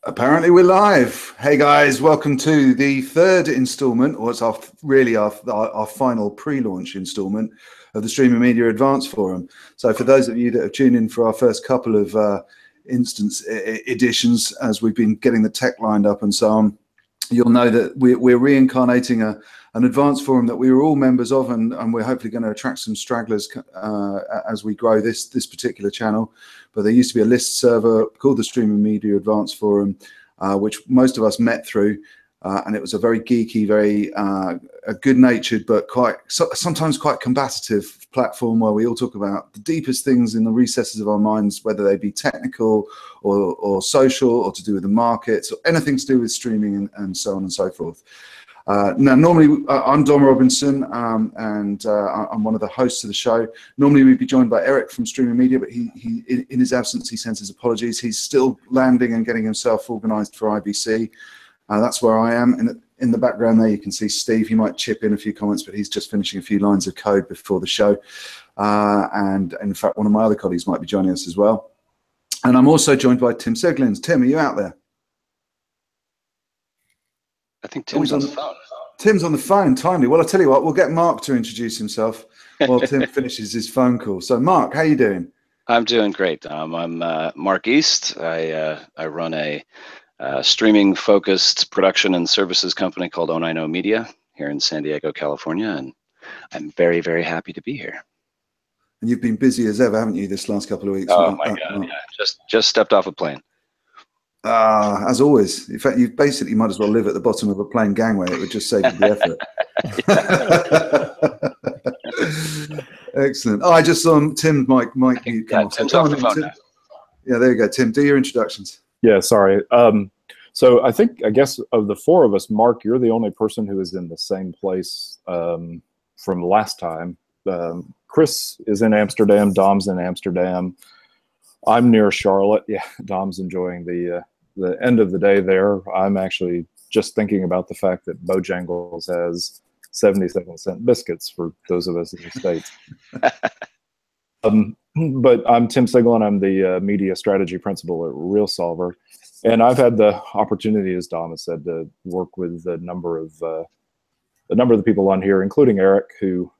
Apparently we're live. Hey guys, welcome to the third installment, or it's our final pre-launch installment of the Streaming Media Advanced Forum. So for those of you that have tuned in for our first couple of editions, as we've been getting the tech lined up and so on, you'll know that we're reincarnating an advanced forum that we were all members of, and we're hopefully going to attract some stragglers as we grow this particular channel. But there used to be a list server called the Streaming Media Advanced Forum, which most of us met through, and it was a very geeky, very a good-natured, but sometimes quite combative platform where we all talk about the deepest things in the recesses of our minds, whether they be technical or social or to do with the markets or anything to do with streaming and so on and so forth. Now, normally, I'm Dom Robinson, and I'm one of the hosts of the show. Normally, we'd be joined by Eric from Streaming Media, but in his absence, he sends his apologies. He's still landing and getting himself organised for IBC. That's where I am. In the background there, you can see Steve. He might chip in a few comments, but he's just finishing a few lines of code before the show. And in fact, one of my other colleagues might be joining us as well. And I'm also joined by Tim Seglins. Tim, are you out there? I think Tim's on the phone. Tim's on the phone, timely. Well, I'll tell you what, we'll get Mark to introduce himself while Tim finishes his phone call. So, Mark, how you doing? I'm doing great. I'm Mark East. I run a streaming-focused production and services company called Oh I Know Media here in San Diego, California, and I'm very, very happy to be here. And you've been busy as ever, haven't you, this last couple of weeks? Oh, my God, yeah. Just stepped off a plane. As always. In fact, you basically might as well live at the bottom of a plane gangway. It would just save you the effort. Excellent. Oh, I just saw Tim might come off. Tim's off the phone now. Yeah, there you go. Tim, do your introductions. Yeah, sorry. So I guess of the four of us, Mark, you're the only person who is in the same place from last time. Chris is in Amsterdam. Dom's in Amsterdam. I'm near Charlotte. Yeah, Dom's enjoying the end of the day there. I'm actually just thinking about the fact that Bojangles has 77-cent biscuits for those of us in the States. But I'm Tim Seglin. I'm the media strategy principal at RealSolver. And I've had the opportunity, as Dom has said, to work with a number of the people on here, including Eric, who,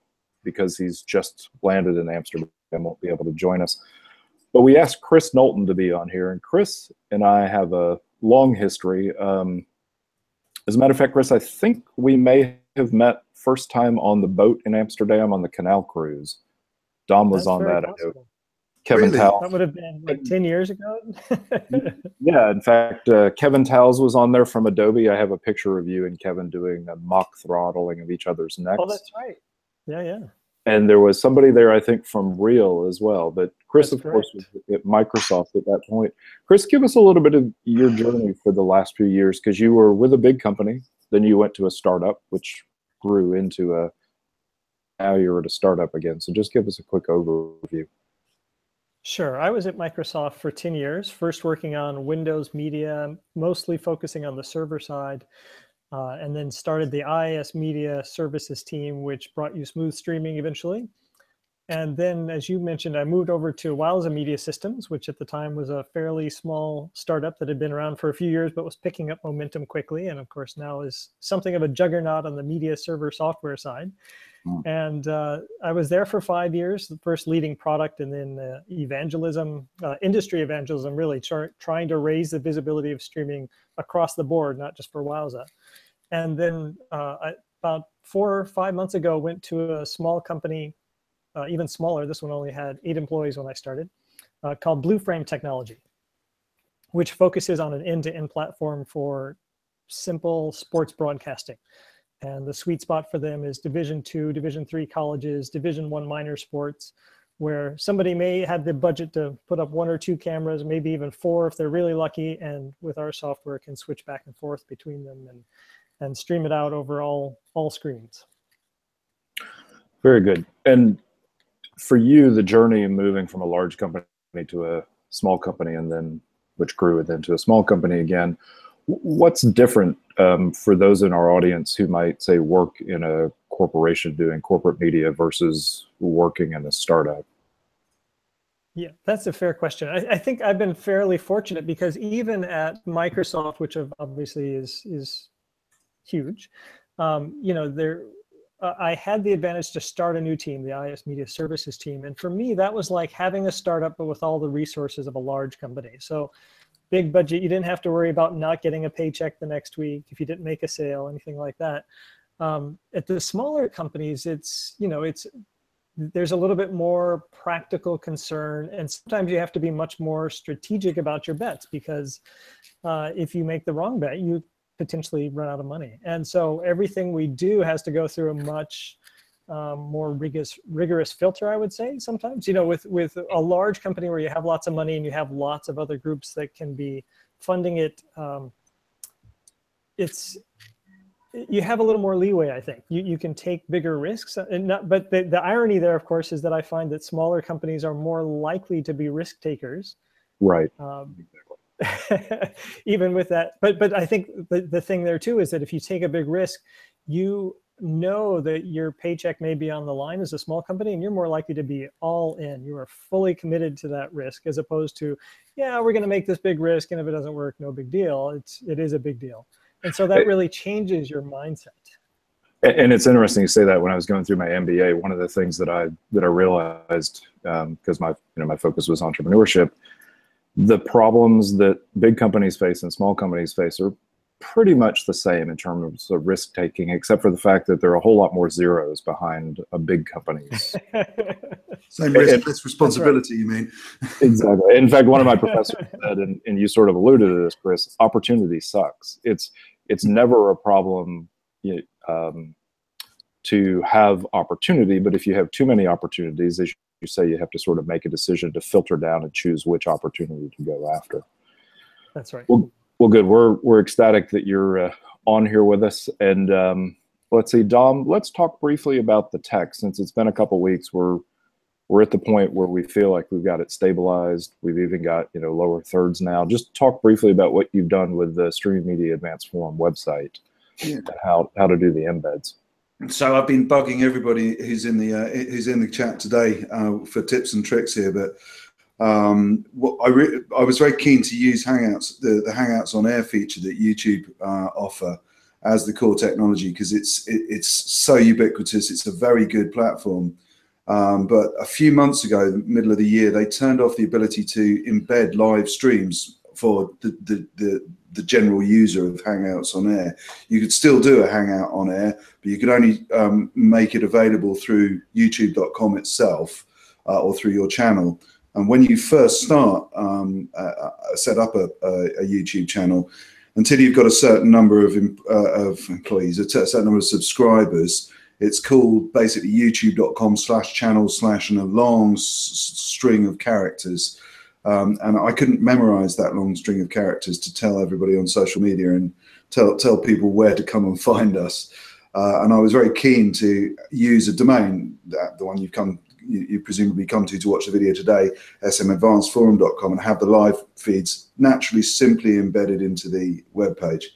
because he's just landed in Amsterdam, won't be able to join us. But we asked Chris Knowlton to be on here, and Chris and I have a long history. As a matter of fact, Chris, I think we may have met first time on the boat in Amsterdam on the canal cruise. Dom was on that. I know. Kevin Towles. That would have been like 10 years ago. Yeah, in fact, Kevin Towles was on there from Adobe. I have a picture of you and Kevin doing a mock throttling of each other's necks. Oh, that's right. Yeah, yeah. And there was somebody there, I think, from Real as well. But Chris, of course, was at Microsoft at that point. Chris, give us a little bit of your journey for the last few years, because you were with a big company, then you went to a startup, which grew into now you're at a startup again. So just give us a quick overview. Sure. I was at Microsoft for 10 years, first working on Windows Media, mostly focusing on the server side. And then started the IIS Media Services team, which brought you smooth streaming eventually. And then, as you mentioned, I moved over to Wowza Media Systems, which at the time was a fairly small startup that had been around for a few years, but was picking up momentum quickly. And of course, now is something of a juggernaut on the media server software side. And I was there for 5 years, the first leading product, and then evangelism, industry evangelism, really trying to raise the visibility of streaming across the board, not just for Wowza. And then about 4 or 5 months ago, went to a small company, even smaller. This one only had 8 employees when I started, called Blue Frame Technology, which focuses on an end-to-end platform for simple sports broadcasting. And the sweet spot for them is Division II, Division III colleges, Division I minor sports, where somebody may have the budget to put up 1 or 2 cameras, maybe even 4 if they're really lucky, and with our software can switch back and forth between them and stream it out over all screens. Very good. And for you, the journey of moving from a large company to a small company, and then which grew into a small company again, what's different for those in our audience who might say work in a corporation doing corporate media versus working in a startup? Yeah, that's a fair question. I think I've been fairly fortunate because even at Microsoft, which obviously is huge, you know, I had the advantage to start a new team, the IS Media Services team. And for me, that was like having a startup, but with all the resources of a large company. So big budget, you didn't have to worry about not getting a paycheck the next week if you didn't make a sale, anything like that. At the smaller companies, it's, you know, there's a little bit more practical concern, and sometimes you have to be much more strategic about your bets, because if you make the wrong bet, you potentially run out of money. And so everything we do has to go through a much more rigorous filter, I would say. Sometimes, you know, with a large company where you have lots of money and you have lots of other groups that can be funding it, you have a little more leeway, I think. You can take bigger risks, but the irony there, of course, is that I find that smaller companies are more likely to be risk takers. Right. Even with that, but I think the thing there too is that if you take a big risk, you know that your paycheck may be on the line as a small company, and you're more likely to be all in. You are fully committed to that risk, as opposed to, yeah, we're going to make this big risk, and if it doesn't work, no big deal. It is a big deal. And so that really changes your mindset. And it's interesting you say that. When I was going through my MBA, one of the things that I realized, because my focus was entrepreneurship, the problems that big companies face and small companies face are pretty much the same in terms of risk taking, except for the fact that there are a whole lot more zeros behind a big company's. Same risk, less responsibility, right. You mean? Exactly. In fact, one of my professors said, and you sort of alluded to this, Chris, opportunity sucks. It's never a problem to have opportunity, but if you have too many opportunities, as you say, you have to sort of make a decision to filter down and choose which opportunity to go after. That's right. Well, good. We're ecstatic that you're on here with us. And let's see, Dom, let's talk briefly about the tech. Since it's been a couple of weeks, we're at the point where we feel like we've got it stabilized. We've even got, you know, lower thirds now. Just talk briefly about what you've done with the Streaming Media Advanced Forum website, and how to do the embeds. So I've been bugging everybody who's in the chat today for tips and tricks here, but I was very keen to use Hangouts, the Hangouts on Air feature that YouTube offer as the core technology, because it's so ubiquitous. It's a very good platform. But a few months ago, the middle of the year, they turned off the ability to embed live streams for the general user of Hangouts on Air. You could still do a Hangout on Air, but you could only make it available through youtube.com itself or through your channel. And when you first start set up a YouTube channel, until you've got a certain number of employees, a certain number of subscribers, it's called basically youtube.com/channel/ and a long string of characters. And I couldn't memorize that long string of characters to tell everybody on social media and tell people where to come and find us. And I was very keen to use a domain, the one you presumably come to watch the video today, SMAdvancedForum.com, and have the live feeds naturally simply embedded into the web page.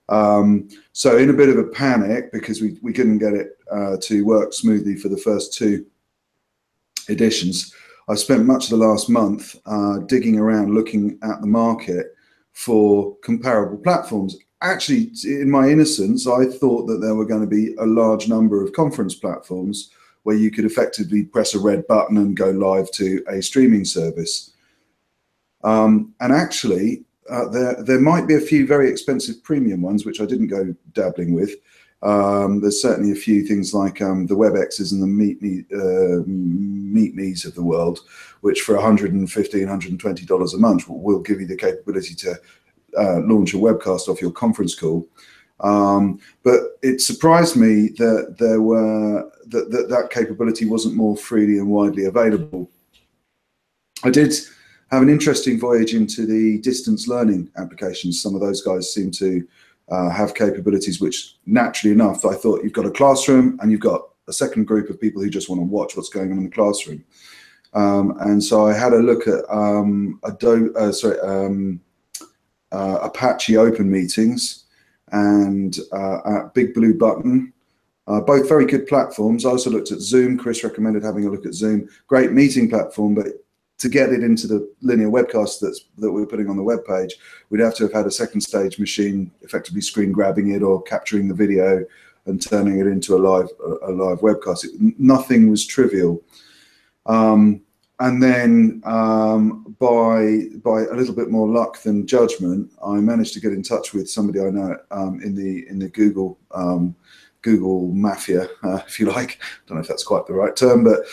So in a bit of a panic, because we couldn't get it to work smoothly for the first 2 editions, I spent much of the last month digging around, looking at the market for comparable platforms. Actually, in my innocence, I thought that there were going to be a large number of conference platforms where you could effectively press a red button and go live to a streaming service. And actually, there might be a few very expensive premium ones, which I didn't go dabbling with. There's certainly a few things like the WebExes and the MeetMe's of the world, which for $115, $120 a month will give you the capability to launch a webcast off your conference call. But it surprised me that that capability wasn't more freely and widely available. I did have an interesting voyage into the distance learning applications. Some of those guys seem to have capabilities which, naturally enough, I thought you've got a classroom and you've got a second group of people who just want to watch what's going on in the classroom. And so I had a look at Apache Open Meetings and at Big Blue Button, both very good platforms. I also looked at Zoom. Chris recommended having a look at Zoom. Great meeting platform, but to get it into the linear webcast that we're putting on the web page, we'd have to have had a second stage machine effectively screen grabbing it or capturing the video and turning it into a live webcast. Nothing was trivial. And then by a little bit more luck than judgment, I managed to get in touch with somebody I know in the Google mafia, if you like. I don't know if that's quite the right term, but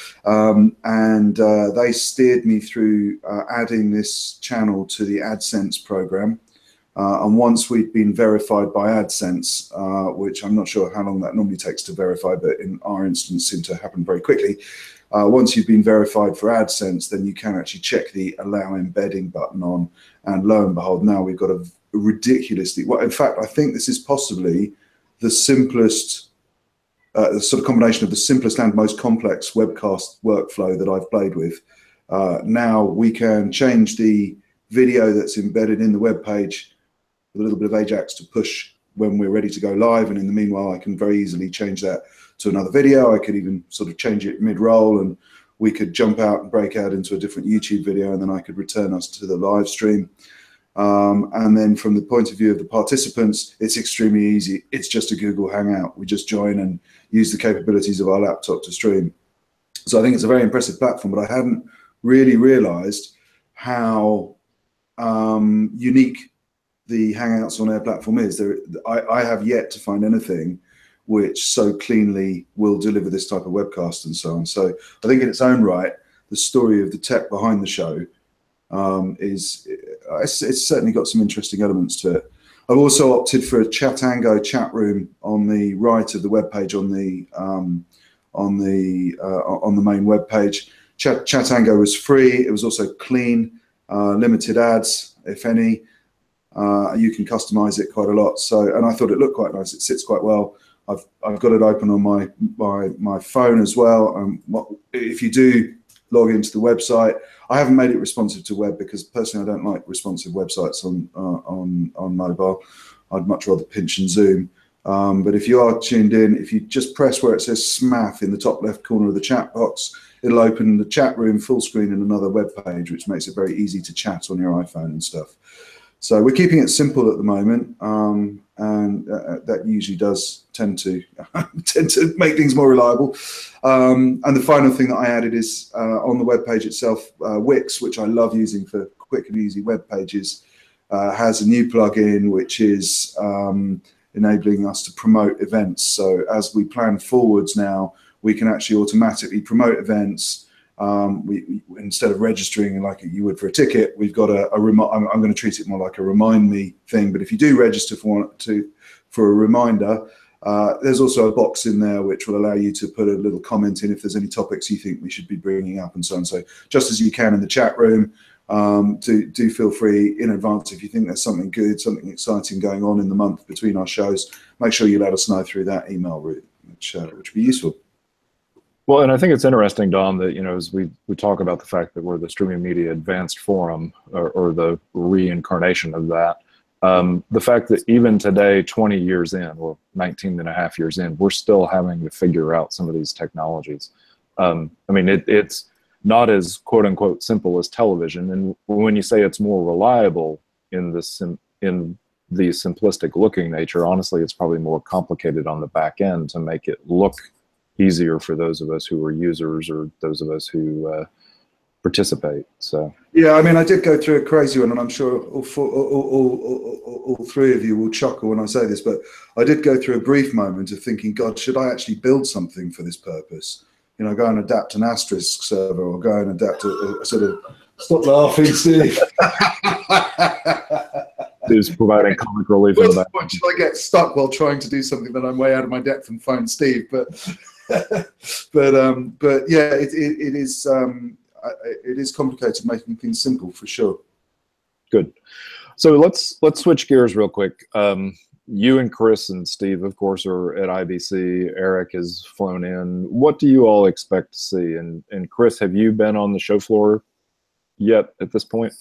they steered me through adding this channel to the AdSense program. And once we'd been verified by AdSense, which I'm not sure how long that normally takes to verify, but in our instance seemed to happen very quickly. Once you've been verified for AdSense, then you can actually check the allow embedding button on, and lo and behold, now we've got a ridiculously, well, in fact, I think this is possibly the simplest, sort of combination of the simplest and most complex webcast workflow that I've played with. Now we can change the video that's embedded in the web page with a little bit of Ajax to push when we're ready to go live, and in the meanwhile I can very easily change that to another video. I could even sort of change it mid-roll, and we could jump out and break out into a different YouTube video, and then I could return us to the live stream. And then from the point of view of the participants, it's extremely easy. It's just a Google Hangout. We just join and use the capabilities of our laptop to stream. So I think it's a very impressive platform, but I hadn't really realized how unique the Hangouts on Air platform is. I have yet to find anything which so cleanly will deliver this type of webcast and so on. So I think in its own right, the story of the tech behind the show it's certainly got some interesting elements to it. I've also opted for a Chatango chat room on the right of the web page on the main web page. Chatango was free. It was also clean, limited ads, if any. You can customize it quite a lot. So, and I thought it looked quite nice. It sits quite well. I've got it open on my phone as well. If you do log into the website, I haven't made it responsive to web because personally I don't like responsive websites on mobile. I'd much rather pinch and zoom. But if you are tuned in, if you just press where it says SMAth in the top left corner of the chat box, it'll open the chat room full screen in another web page, which makes it very easy to chat on your iPhone and stuff. So we're keeping it simple at the moment, and that usually does tend to make things more reliable. And the final thing that I added is on the web page itself, Wix, which I love using for quick and easy web pages, has a new plugin which is enabling us to promote events. So as we plan forwards now, we can actually automatically promote events. We instead of registering like you would for a ticket, we've got I'm going to treat it more like a remind me thing. But if you do register for a reminder, there's also a box in there which will allow you to put a little comment in if there's any topics you think we should be bringing up and so on. So just as you can in the chat room, do feel free in advance if you think there's something good, something exciting going on in the month between our shows. Make sure you let us know through that email route, which would be useful. Well, and I think it's interesting, Dom, that as we talk about the fact that we're the Streaming Media Advanced Forum, or the reincarnation of that, the fact that even today, 20 years in, or 19 and a half years in, we're still having to figure out some of these technologies. I mean, it's not as quote unquote simple as television, and when you say it's more reliable in the simplistic looking nature, honestly, it's probably more complicated on the back end to make it look easier for those of us who are users or those of us who participate. So yeah, I mean, I did go through a crazy one, and I'm sure all three of you will chuckle when I say this, but I did go through a brief moment of thinking, God, should I actually build something for this purpose? Go and adapt an asterisk server, or go and adapt a sort of, stop laughing, Steve. Who's providing comic relief in the back. What should I get stuck while trying to do something that I'm way out of my depth and phone Steve? But yeah, it is complicated making things simple for sure. Good. So let's switch gears real quick. You and Chris and Steve, of course, are at IBC. Eric has flown in. What do you all expect to see? And Chris, have you been on the show floor yet at this point?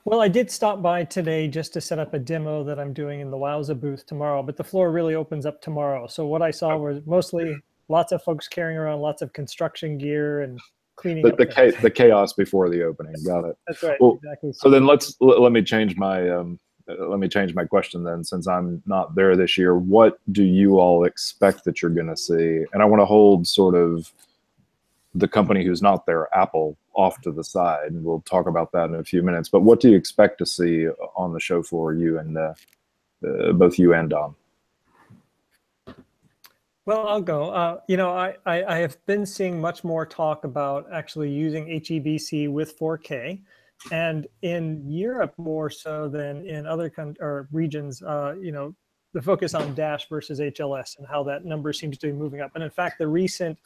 Well, I did stop by today just to set up a demo that I'm doing in the Wowza booth tomorrow, but the floor really opens up tomorrow. So what I saw was mostly lots of folks carrying around lots of construction gear and cleaning up things. The chaos before the opening. Got it. That's right. Well, exactly. So then let me change my question then, since I'm not there this year. What do you all expect that you're going to see? And I want to hold sort of the company who's not there, Apple, off to the side, and we'll talk about that in a few minutes. But what do you expect to see on the show floor, you and both you and Dom? Well, I'll go. You know, I have been seeing much more talk about actually using HEVC with 4K, and in Europe more so than in other regions. You know, the focus on Dash versus HLS and how that number seems to be moving up. And in fact, the recent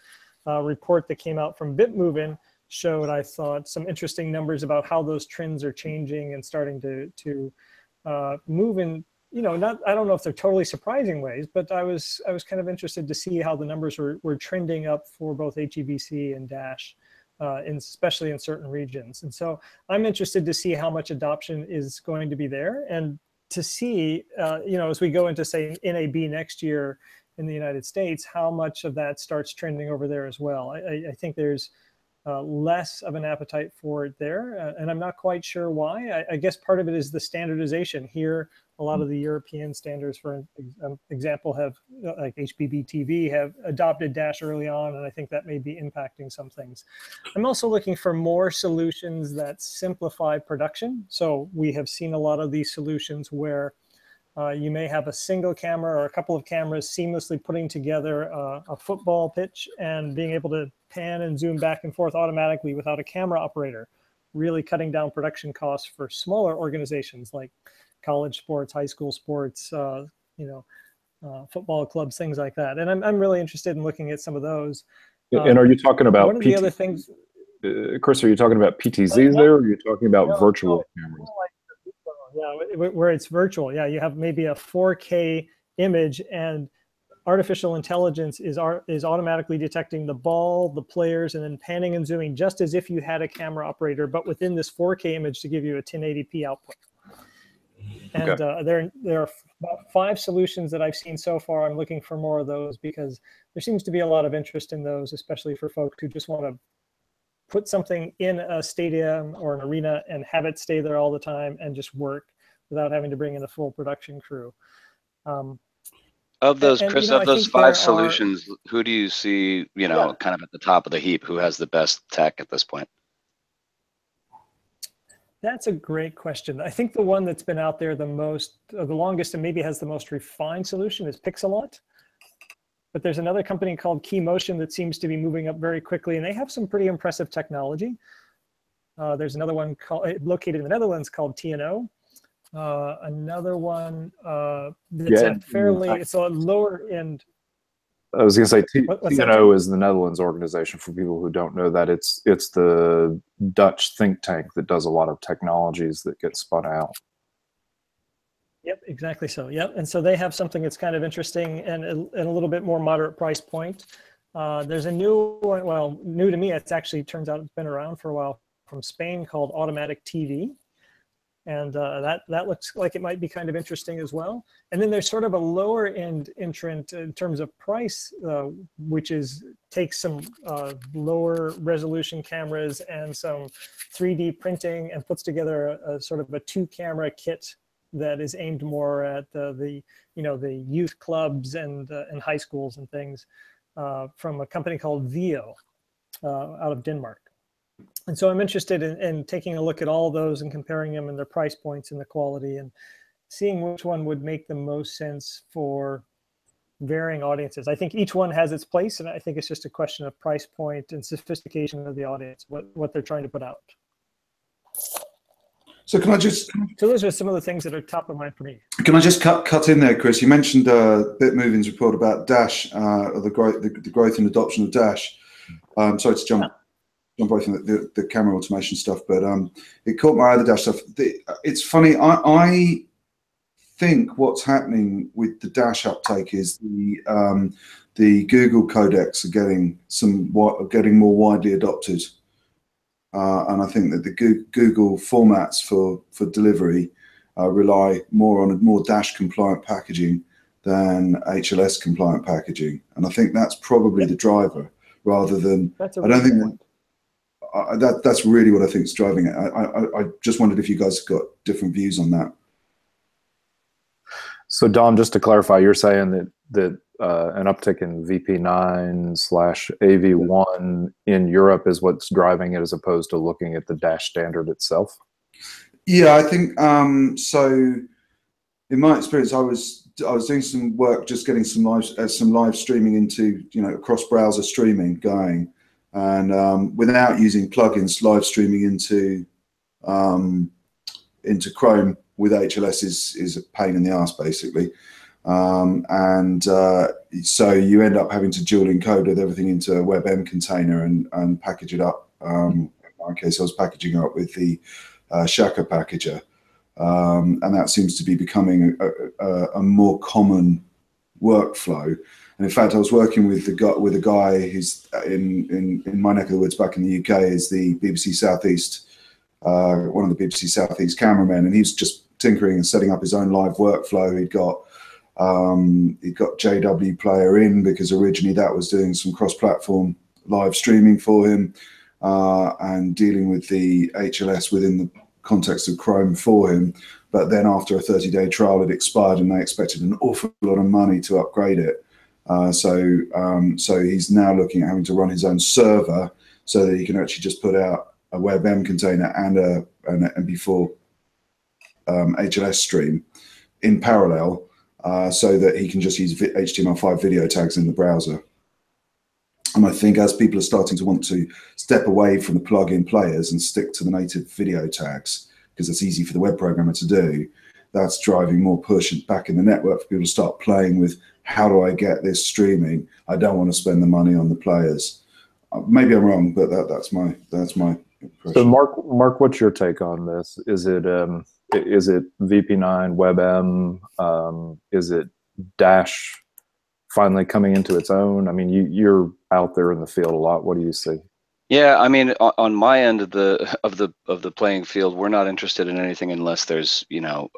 report that came out from Bitmovin showed, I thought, some interesting numbers about how those trends are changing and starting to move in, you know, I don't know if they're totally surprising ways, but I was kind of interested to see how the numbers were trending up for both HEVC and Dash, especially in certain regions. And so I'm interested to see how much adoption is going to be there, and to see, you know, as we go into, say, NAB next year in the United States, how much of that starts trending over there as well. I think there's less of an appetite for it there, and I'm not quite sure why. I guess part of it is the standardization. Here, a lot of the European standards, for example, have, like HBB-TV, have adopted Dash early on, and I think that may be impacting some things. I'm also looking for more solutions that simplify production. So we have seen a lot of these solutions where you may have a single camera or a couple of cameras seamlessly putting together a football pitch and being able to pan and zoom back and forth automatically without a camera operator, really cutting down production costs for smaller organizations like college sports, high school sports, you know, football clubs, things like that. And I'm really interested in looking at some of those. And are you talking about one of the other things? Chris, are you talking about PTZs there, or are you talking about virtual cameras? Yeah, where it's virtual. Yeah, you have maybe a 4K image, and artificial intelligence is automatically detecting the ball, the players, and then panning and zooming just as if you had a camera operator, but within this 4K image to give you a 1080p output. And okay. There are about 5 solutions that I've seen so far. I'm looking for more of those because there seems to be a lot of interest in those, especially for folks who just want to put something in a stadium or an arena and have it stay there all the time and just work without having to bring in a full production crew. Of those, Chris, you know, of those 5 solutions, who do you see, you know, kind of at the top of the heap? Who has the best tech at this point? That's a great question. I think the one that's been out there the most, the longest, and maybe has the most refined solution is Pixelot. But there's another company called Keymotion that seems to be moving up very quickly, and they have some pretty impressive technology. There's another one located in the Netherlands called TNO. Another one that's it's a lower end. I was going to say TNO is the Netherlands organization. For people who don't know that, it's the Dutch think tank that does a lot of technologies that get spun out. Yep, exactly so. Yep, and so they have something that's kind of interesting and a little bit more moderate price point. There's a new one, well, new to me. It's actually, turns out it's been around for a while, from Spain, called Automatic TV. And that looks like it might be kind of interesting as well. And then there's sort of a lower end entrant in terms of price, which takes some lower resolution cameras and some 3D printing and puts together a sort of a 2-camera kit that is aimed more at the youth clubs and high schools and things, from a company called Vio out of Denmark. And so I'm interested in taking a look at all those and comparing them and their price points and the quality and seeing which one would make the most sense for varying audiences. I think each one has its place, and I think it's just a question of price point and sophistication of the audience, what they're trying to put out. So can I just... So those are some of the things that are top of mind for me. Can I just cut in there, Chris? You mentioned Bitmovin's report about Dash, the growth and adoption of Dash. Sorry to jump away from the camera automation stuff, but it caught my eye, the Dash stuff. It's funny, I think what's happening with the Dash uptake is the Google codecs are getting more widely adopted. And I think that the Google formats for delivery rely more on a more Dash compliant packaging than HLS compliant packaging, and I think that's probably the driver, rather than I don't think that's really what I think is driving it. I just wondered if you guys have got different views on that. So Dom, just to clarify, you're saying that an uptick in VP9/AV1 in Europe is what's driving it, as opposed to looking at the Dash standard itself? Yeah, I think so. In my experience, I was doing some work just getting some live streaming into, you know, cross browser streaming going, and without using plugins, live streaming into Chrome with HLS is a pain in the ass, basically. So you end up having to dual encode with everything into a WebM container and package it up. In my case, I was packaging up with the Shaka packager, and that seems to be becoming a more common workflow. And in fact, I was working with a guy who's in my neck of the woods back in the UK, is the BBC Southeast, one of the BBC Southeast cameramen, and he's just tinkering and setting up his own live workflow. He'd got JW Player in, because originally that was doing some cross-platform live streaming for him, and dealing with the HLS within the context of Chrome for him. But then after a 30-day trial, it expired, and they expected an awful lot of money to upgrade it. So he's now looking at having to run his own server so that he can actually just put out a WebM container and an MP4 HLS stream in parallel, so that he can just use HTML5 video tags in the browser. And I think as people are starting to want to step away from the plug-in players and stick to the native video tags, because it's easy for the web programmer to do, that's driving more push back in the network for people to start playing with, how do I get this streaming? I don't want to spend the money on the players. Maybe I'm wrong, but that's my impression. So Mark, what's your take on this? Is it VP9 WebM? Is it Dash finally coming into its own? I mean, you're out there in the field a lot. What do you see? Yeah, I mean, on my end of the playing field, we're not interested in anything unless there's, you know,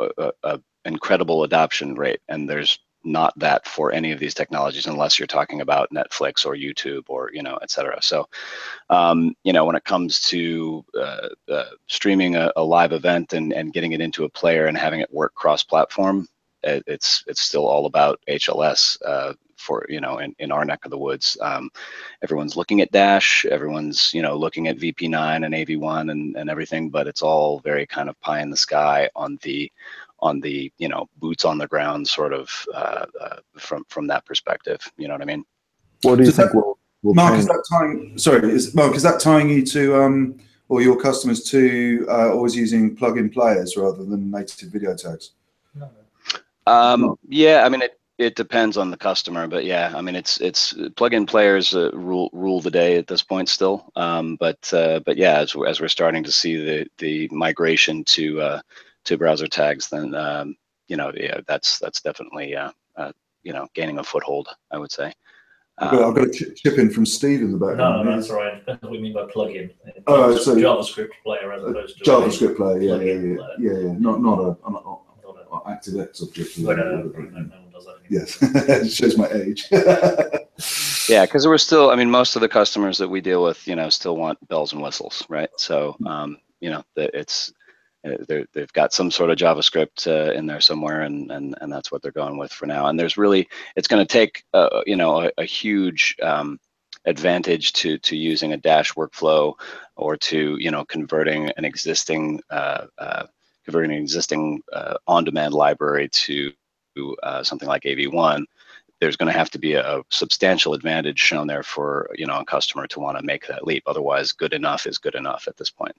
a incredible adoption rate, and there's not that for any of these technologies, unless you're talking about Netflix or YouTube or, you know, et cetera. So, you know, when it comes to streaming a live event and getting it into a player and having it work cross-platform, it's still all about HLS. For, you know, in our neck of the woods, everyone's looking at Dash, everyone's, you know, looking at VP9 and AV1 and everything, but it's all very kind of pie in the sky on the you know, boots on the ground sort of from that perspective. You know what I mean? What do you think will Mark, change? is that tying? Sorry, is that tying you to or your customers to always using plug-in players rather than native video tags? Yeah, I mean it depends on the customer, but yeah, I mean it's plug-in players rule the day at this point still. But yeah, as we're starting to see the migration to browser tags, then you know, yeah, that's definitely you know, gaining a foothold, I would say. I've got a chip in from Steve in the background. No, that's all right. That's what we mean by plugin. Oh, so JavaScript player as opposed to JavaScript player. Yeah. Not an ActiveX object. No one does that anymore. Yes, it shows my age. Yeah, because we're still, I mean, most of the customers that we deal with, you know, still want bells and whistles, right? So, you know, they've got some sort of JavaScript in there somewhere, and that's what they're going with for now. And there's really, it's going to take, you know, a huge advantage to using a Dash workflow, or to, you know, converting an existing on-demand library to something like AV1. There's going to have to be a substantial advantage shown there for, you know, a customer to want to make that leap. Otherwise, good enough is good enough at this point.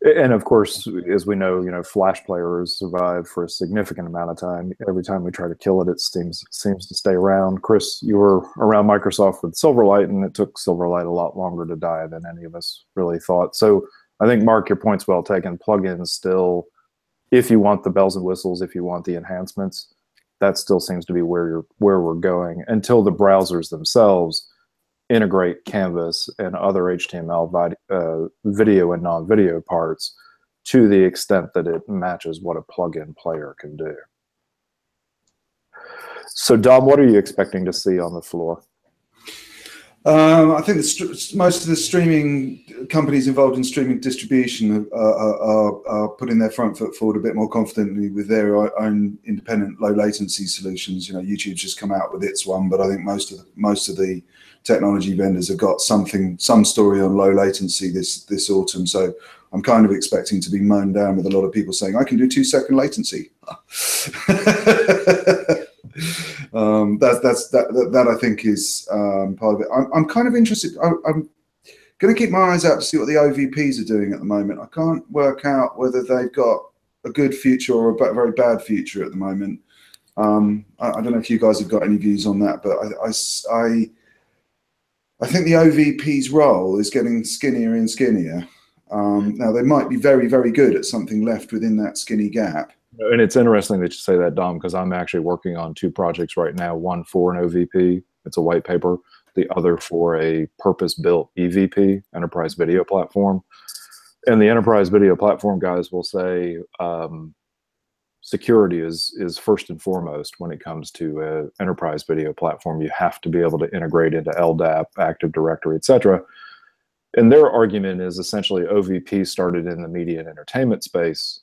And of course, as we know, you know, Flash players survive for a significant amount of time. Every time we try to kill it, it seems to stay around. Chris, you were around Microsoft with Silverlight, and it took Silverlight a lot longer to die than any of us really thought. So I think, Mark, your point's well taken. Plugins still, if you want the bells and whistles, if you want the enhancements, that still seems to be where we're going, until the browsers themselves integrate Canvas and other HTML video and non-video parts to the extent that it matches what a plug-in player can do. So Dom, what are you expecting to see on the floor? I think most of the streaming companies involved in streaming distribution are putting their front foot forward a bit more confidently with their own independent low latency solutions. You know, YouTube's just come out with its one, but I think most of the technology vendors have got some story on low latency this autumn. So I'm kind of expecting to be mown down with a lot of people saying I can do 2-second latency. That I think is part of it. I'm kind of interested. I'm going to keep my eyes out to see what the OVPs are doing at the moment. I can't work out whether they've got a good future or a very bad future at the moment. I don't know if you guys have got any views on that, but I think the OVP's role is getting skinnier and skinnier. Now they might be very, very good at something left within that skinny gap. And it's interesting that you say that, Dom, because I'm actually working on 2 projects right now, one for an OVP, it's a white paper, the other for a purpose-built EVP, enterprise video platform. And the enterprise video platform guys will say security is first and foremost when it comes to an enterprise video platform. You have to be able to integrate into LDAP, Active Directory, etc. And their argument is essentially OVP started in the media and entertainment space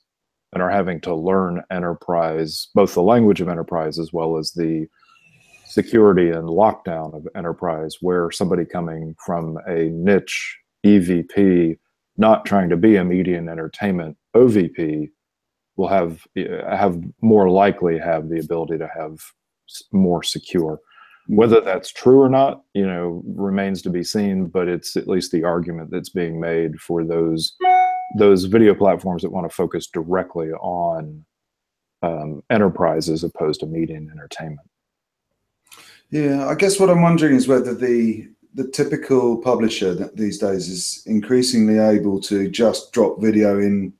and are having to learn enterprise, both the language of enterprise as well as the security and lockdown of enterprise, where somebody coming from a niche EVP, not trying to be a media and entertainment OVP, will have more likely have the ability to have more secure. Whether that's true or not, you know, remains to be seen, but it's at least the argument that's being made for those video platforms that want to focus directly on enterprise as opposed to media and entertainment. Yeah, I guess what I'm wondering is whether the typical publisher these days is increasingly able to just drop video in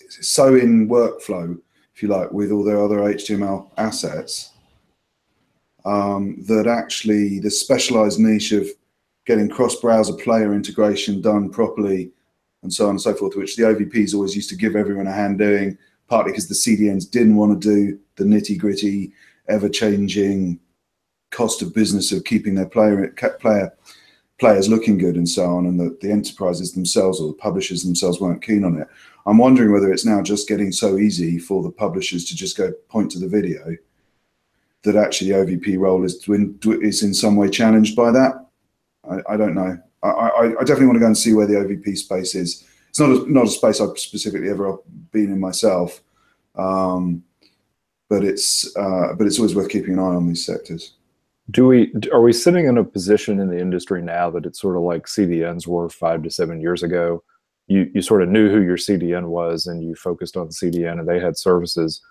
workflow, if you like, with all their other HTML assets, that actually the specialized niche of getting cross-browser player integration done properly and so on and so forth, which the OVPs always used to give everyone a hand doing, partly because the CDNs didn't want to do the nitty-gritty, ever-changing cost of business of keeping their players looking good and so on, and the enterprises themselves or the publishers themselves weren't keen on it. I'm wondering whether it's now just getting so easy for the publishers to just go point to the video that actually the OVP role is in some way challenged by that. I don't know. I definitely want to go and see where the OVP space is. It's not a space I've specifically ever been in myself, but it's always worth keeping an eye on these sectors. Are we sitting in a position in the industry now that it's sort of like CDNs were 5 to 7 years ago? You sort of knew who your CDN was and you focused on the CDN and they had services,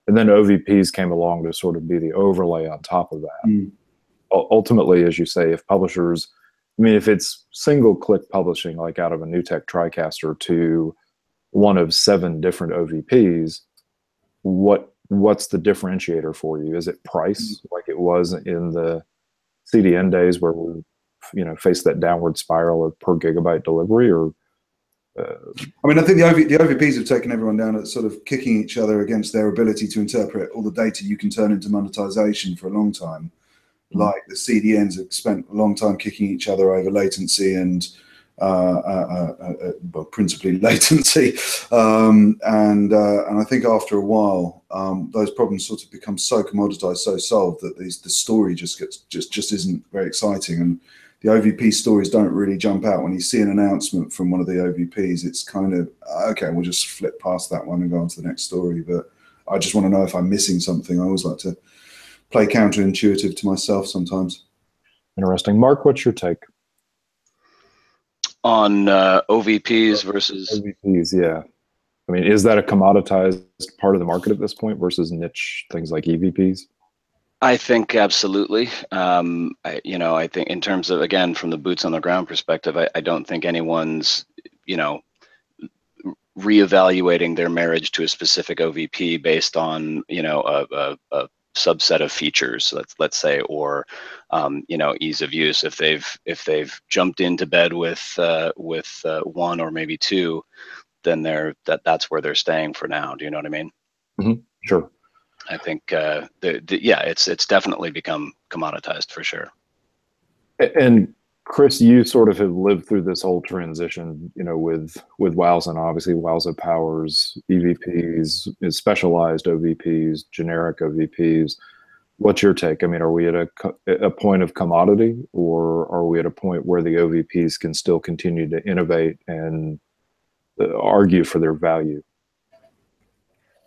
and then OVPs came along to sort of be the overlay on top of that. Ultimately, as you say, if publishers, I mean, if it's single-click publishing, like out of a NewTek TriCaster to one of 7 different OVPs, what's the differentiator for you? Is it price, like it was in the CDN days where we, faced that downward spiral of per gigabyte delivery, or? I mean, I think the OVPs have taken everyone down at sort of kicking each other against their ability to interpret all the data you can turn into monetization for a long time. Like the CDNs have spent a long time kicking each other over latency and well, principally latency, and I think after a while those problems sort of become so commoditized, so solved that the story just isn't very exciting, and the OVP stories don't really jump out. When you see an announcement from one of the OVPs, it's kind of okay, we'll just flip past that one and go on to the next story. But I just want to know if I'm missing something. I always like to play counterintuitive to myself sometimes. Interesting. Mark, what's your take on OVPs versus OVPs? Yeah, I mean, is that a commoditized part of the market at this point versus niche things like EVPs? I think absolutely. I think in terms of, again, from the boots on the ground perspective, I don't think anyone's reevaluating their marriage to a specific OVP based on a subset of features, let's say, or ease of use. If they've jumped into bed with one or maybe 2, then that's where they're staying for now. Do you know what I mean? Mm-hmm. Sure. I think it's definitely become commoditized for sure. And Chris, you sort of have lived through this whole transition, you know, with Wowza, and obviously Wowza powers EVPs, specialized OVPs, generic OVPs. What's your take? I mean, are we at a point of commodity, or are we at a point where the OVPs can still continue to innovate and argue for their value?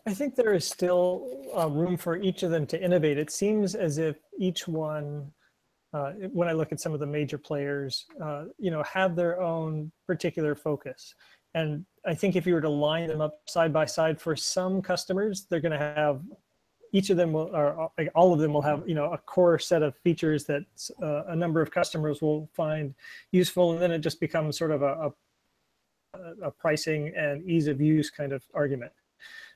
I think there is still room for each of them to innovate. It seems as if each one, when I look at some of the major players, you know, have their own particular focus. And I think if you were to line them up side by side for some customers, they're going to have, each of them will, or all of them will have, you know, a core set of features that a number of customers will find useful. And then it just becomes sort of a pricing and ease of use kind of argument.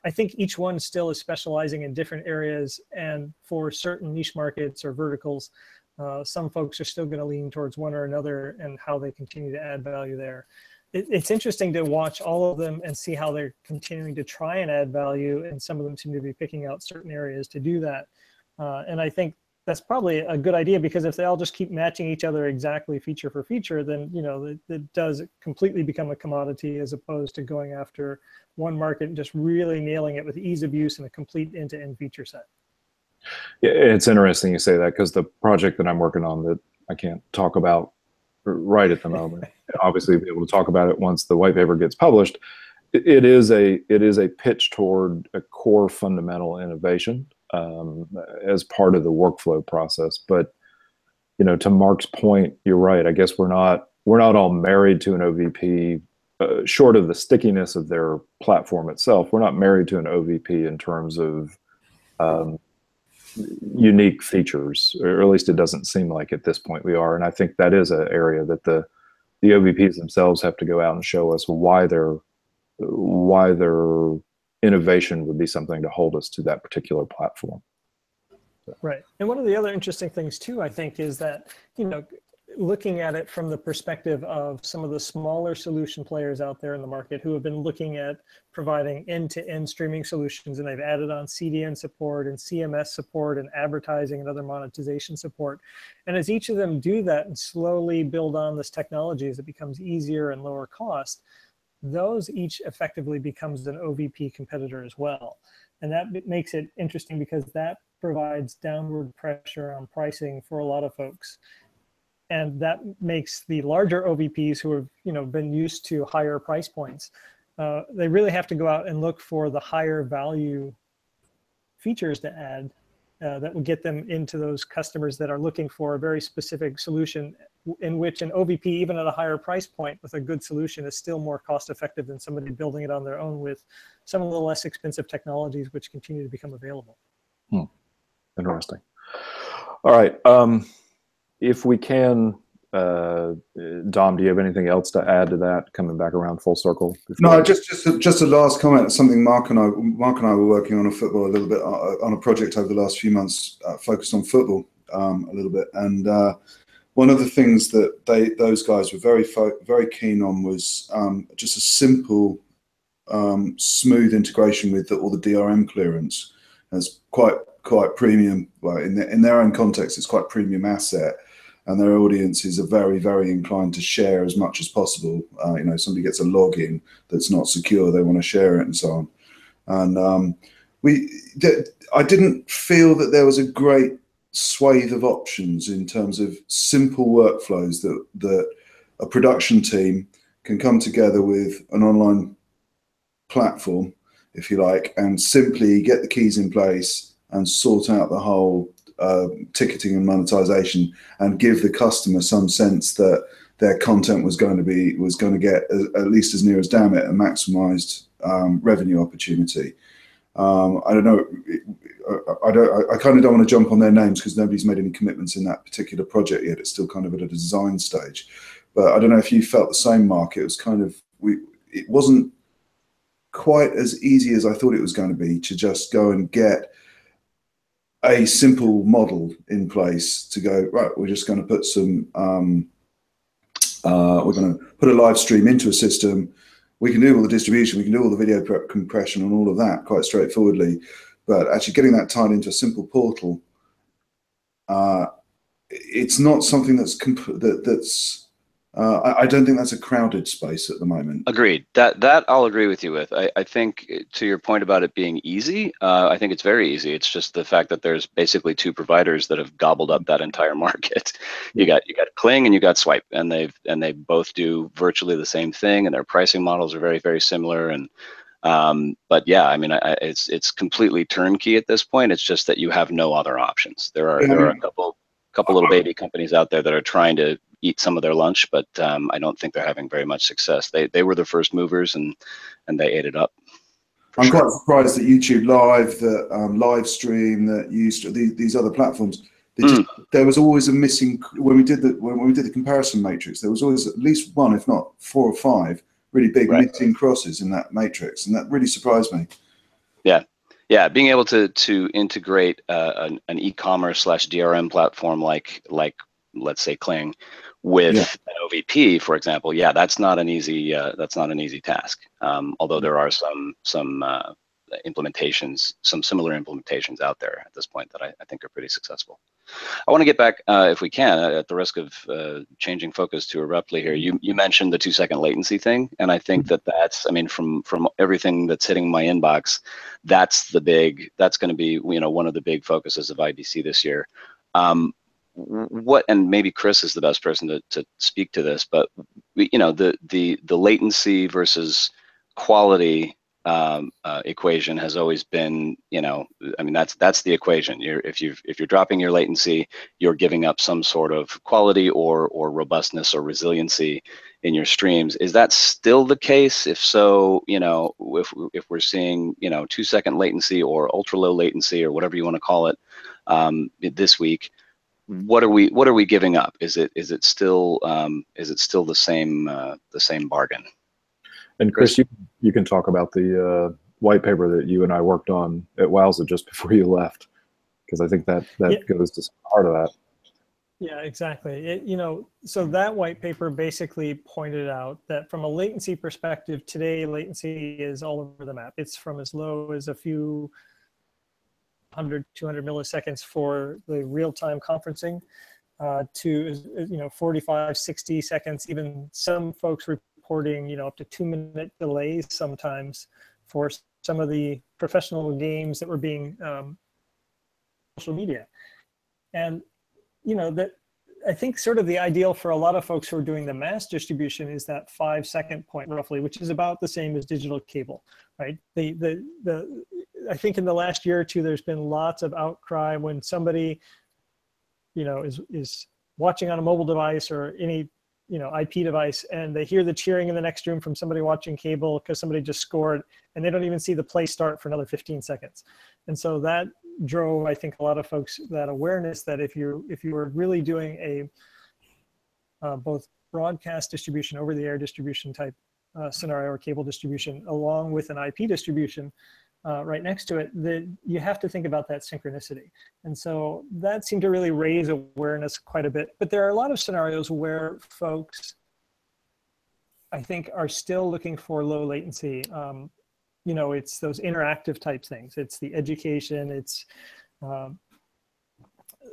I think each one still is specializing in different areas, and for certain niche markets or verticals, some folks are still going to lean towards one or another and how they continue to add value there. It's interesting to watch all of them and see how they're continuing to try and add value, and some of them seem to be picking out certain areas to do that. And I think that's probably a good idea, because if they all just keep matching each other exactly feature for feature, then, you know, it does completely become a commodity, as opposed to going after one market and just really nailing it with ease of use and a complete end-to-end feature set. Yeah, it's interesting you say that, because the project that I'm working on that I can't talk about right at the moment, obviously be able to talk about it once the white paper gets published, it is a pitch toward a core fundamental innovation as part of the workflow process. But, you know, to Mark's point, you're right. I guess we're not all married to an OVP. Short of the stickiness of their platform itself, we're not married to an OVP in terms of unique features, or at least it doesn't seem like at this point we are. And I think that is an area that the OVPs themselves have to go out and show us why their innovation would be something to hold us to that particular platform. Right. And one of the other interesting things too, I think, is that, you know, looking at it from the perspective of some of the smaller solution players out there in the market who have been looking at providing end-to-end streaming solutions, and they've added on CDN support and CMS support and advertising and other monetization support. And as each of them do that and slowly build on this technology as it becomes easier and lower cost, those each effectively becomes an OVP competitor as well. And that makes it interesting, because that provides downward pressure on pricing for a lot of folks. And that makes the larger OVPs, who have, you know, been used to higher price points, they really have to go out and look for the higher value features to add that will get them into those customers that are looking for a very specific solution, in which an OVP, even at a higher price point with a good solution, is still more cost effective than somebody building it on their own with some of the less expensive technologies which continue to become available. Interesting. All right. If we can, Dom, do you have anything else to add to that, coming back around full circle? No, just a last comment. Something Mark and I were working on a football a little bit, on a project over the last few months, focused on football a little bit. And one of the things that those guys were very keen on was just a simple, smooth integration with all the DRM clearance. It's quite premium. Well, in their own context, it's quite a premium asset. And their audiences are very, very inclined to share as much as possible. You know, somebody gets a login that's not secure, they want to share it and so on. And I didn't feel that there was a great swathe of options in terms of simple workflows that a production team can come together with an online platform, if you like, and simply get the keys in place and sort out the whole ticketing and monetization, and give the customer some sense that their content was going to get at least as near as damn it a maximized revenue opportunity. I don't know. I kind of don't want to jump on their names because nobody's made any commitments in that particular project yet. It's still kind of at a design stage. But I don't know if you felt the same, Mark. It was kind of, it wasn't quite as easy as I thought it was going to be to just go and get a simple model in place to go, right, we're just going to put some, we're going to put a live stream into a system. We can do all the distribution, we can do all the video compression and all of that quite straightforwardly. But actually getting that tied into a simple portal it's not something that's I don't think that's a crowded space at the moment. Agreed. That I'll agree with you with. I think to your point about it being easy, I think it's very easy. It's just the fact that there's basically two providers that have gobbled up that entire market. You got Kling and you got Swipe, and they both do virtually the same thing, and their pricing models are very, very similar. And but yeah, I mean, it's completely turnkey at this point. It's just that you have no other options. There are a couple little baby companies out there that are trying to eat some of their lunch, but I don't think they're having very much success. They were the first movers, and they ate it up. I'm quite surprised that YouTube Live, that live stream, that used these other platforms. There was always a missing when we did the comparison matrix. There was always at least one, if not 4 or 5, really big missing crosses in that matrix, and that really surprised me. Yeah, being able to integrate an e-commerce / DRM platform like let's say Kling with an OVP, for example, that's not an easy task. Although there are some implementations, some similar implementations out there at this point that I think are pretty successful. I want to get back, if we can, at the risk of changing focus too abruptly here. You mentioned the 2-second latency thing, and I think that's, I mean, from everything that's hitting my inbox, that's going to be, one of the big focuses of IBC this year. And maybe Chris is the best person to speak to this, but the latency versus quality equation has always been, I mean, that's the equation. If you're dropping your latency, you're giving up some sort of quality or robustness or resiliency in your streams. Is that still the case? If so, if we're seeing 2-second latency or ultra low latency or whatever you want to call it this week, what are we giving up? Is it still the same bargain? And Chris, you can talk about the white paper that you and I worked on at Wowza just before you left, because I think that goes to some part of that. Yeah, exactly. So that white paper basically pointed out that from a latency perspective, today latency is all over the map. It's from as low as a few 100, 200 milliseconds for the real-time conferencing to 45, 60 seconds. Even some folks reporting up to 2-minute delays sometimes for some of the professional games that were being social media. And that I think sort of the ideal for a lot of folks who are doing the mass distribution is that 5-second point roughly, which is about the same as digital cable, right? I think in the last year or two, there's been lots of outcry when somebody, is watching on a mobile device or any, IP device, and they hear the cheering in the next room from somebody watching cable because somebody just scored, and they don't even see the play start for another 15 seconds. And so that drove, I think, a lot of folks that awareness that if you were really doing a both broadcast distribution, over-the-air distribution type scenario or cable distribution, along with an IP distribution right next to it, that you have to think about that synchronicity. And so that seemed to really raise awareness quite a bit. But there are a lot of scenarios where folks, I think, are still looking for low latency. It's those interactive type things. It's the education. It's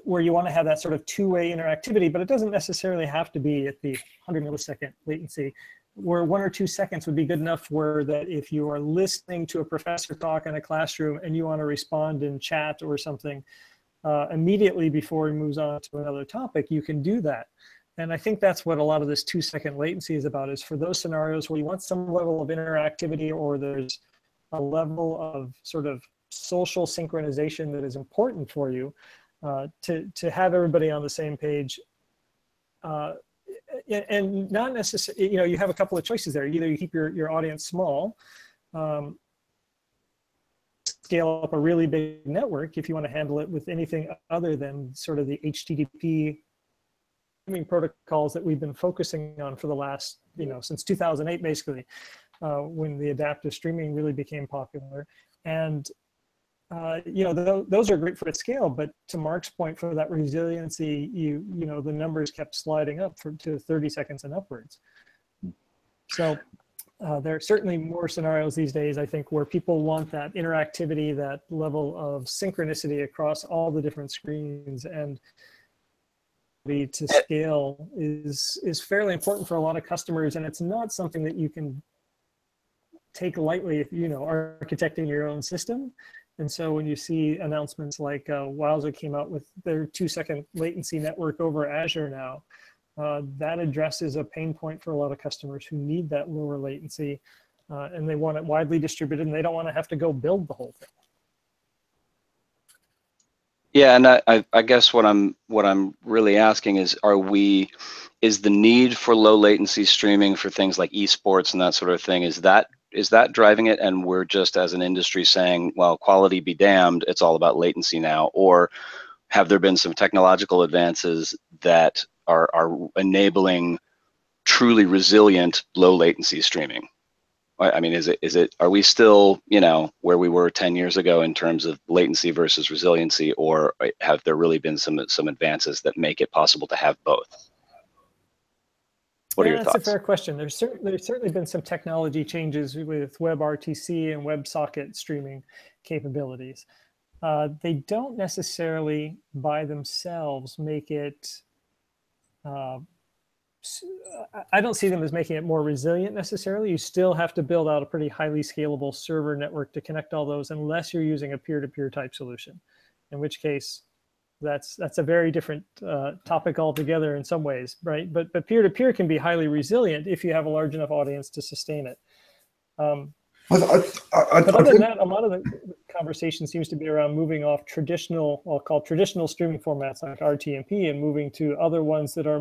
where you want to have that sort of two-way interactivity, but it doesn't necessarily have to be at the 100 millisecond latency, where 1 or 2 seconds would be good enough, where that if you are listening to a professor talk in a classroom and you want to respond in chat or something immediately before he moves on to another topic, you can do that. And I think that's what a lot of this 2-second latency is about, is for those scenarios where you want some level of interactivity or there's a level of sort of social synchronization that is important for you to have everybody on the same page. And not necessarily, you have a couple of choices there. Either you keep your audience small, scale up a really big network if you want to handle it with anything other than sort of the HTTP streaming protocols that we've been focusing on for the last, since 2008, basically, when the adaptive streaming really became popular. And those are great for its scale, but to Mark's point, for that resiliency, the numbers kept sliding up to 30 seconds and upwards. So there are certainly more scenarios these days, I think, where people want that interactivity, that level of synchronicity across all the different screens. And to scale is fairly important for a lot of customers, and it's not something that you can take lightly if you know architecting your own system. And so when you see announcements like Wowza came out with their 2-second latency network over Azure now, that addresses a pain point for a lot of customers who need that lower latency, and they want it widely distributed, and they don't want to have to go build the whole thing. Yeah, and I guess what I'm really asking is, is the need for low latency streaming for things like esports and that sort of thing, is that driving it, and we're just as an industry saying, well, quality be damned, it's all about latency now? Or have there been some technological advances that are enabling truly resilient low latency streaming? I mean, are we still, you know, where we were 10 years ago in terms of latency versus resiliency, or have there really been some advances that make it possible to have both? What are your thoughts? That's a fair question. There's certainly been some technology changes with WebRTC and WebSocket streaming capabilities. They don't necessarily by themselves make it, I don't see them as making it more resilient necessarily. You still have to build out a pretty highly scalable server network to connect all those, unless you're using a peer-to-peer type solution, in which case that's a very different topic altogether in some ways, right? But peer-to-peer can be highly resilient if you have a large enough audience to sustain it. But other than that, a lot of the conversation seems to be around moving off traditional, I'll call traditional streaming formats like RTMP, and moving to other ones that are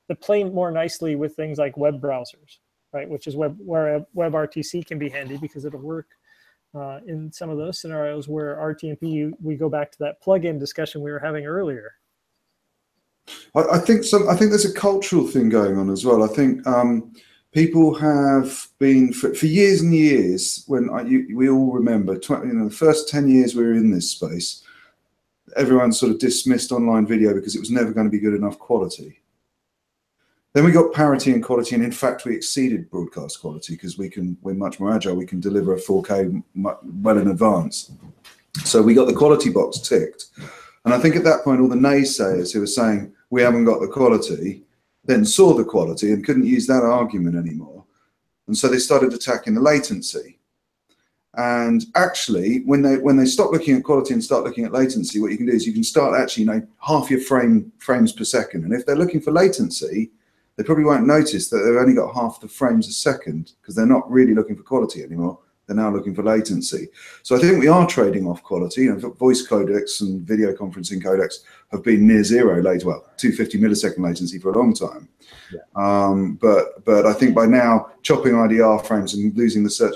that play more nicely with things like web browsers, right? Which is where WebRTC can be handy, because it'll work in some of those scenarios where RTMP, we go back to that plugin discussion we were having earlier. I think there's a cultural thing going on as well. I think people have been for years and years. We all remember, the first 10 years we were in this space, everyone sort of dismissed online video because it was never going to be good enough quality. Then we got parity in quality, and in fact we exceeded broadcast quality because we're much more agile. We can deliver a 4K well in advance. So we got the quality box ticked. And I think at that point all the naysayers who were saying we haven't got the quality then saw the quality and couldn't use that argument anymore. And so they started attacking the latency. And actually, when they stop looking at quality and start looking at latency, what you can do is you can start actually, half your frames per second. And if they're looking for latency, they probably won't notice that they've only got half the frames a second, because they're not really looking for quality anymore. They're now looking for latency. So I think we are trading off quality. Voice codecs and video conferencing codecs have been near zero latency, well, 250 millisecond latency for a long time. Yeah. But I think by now, chopping IDR frames and losing the search,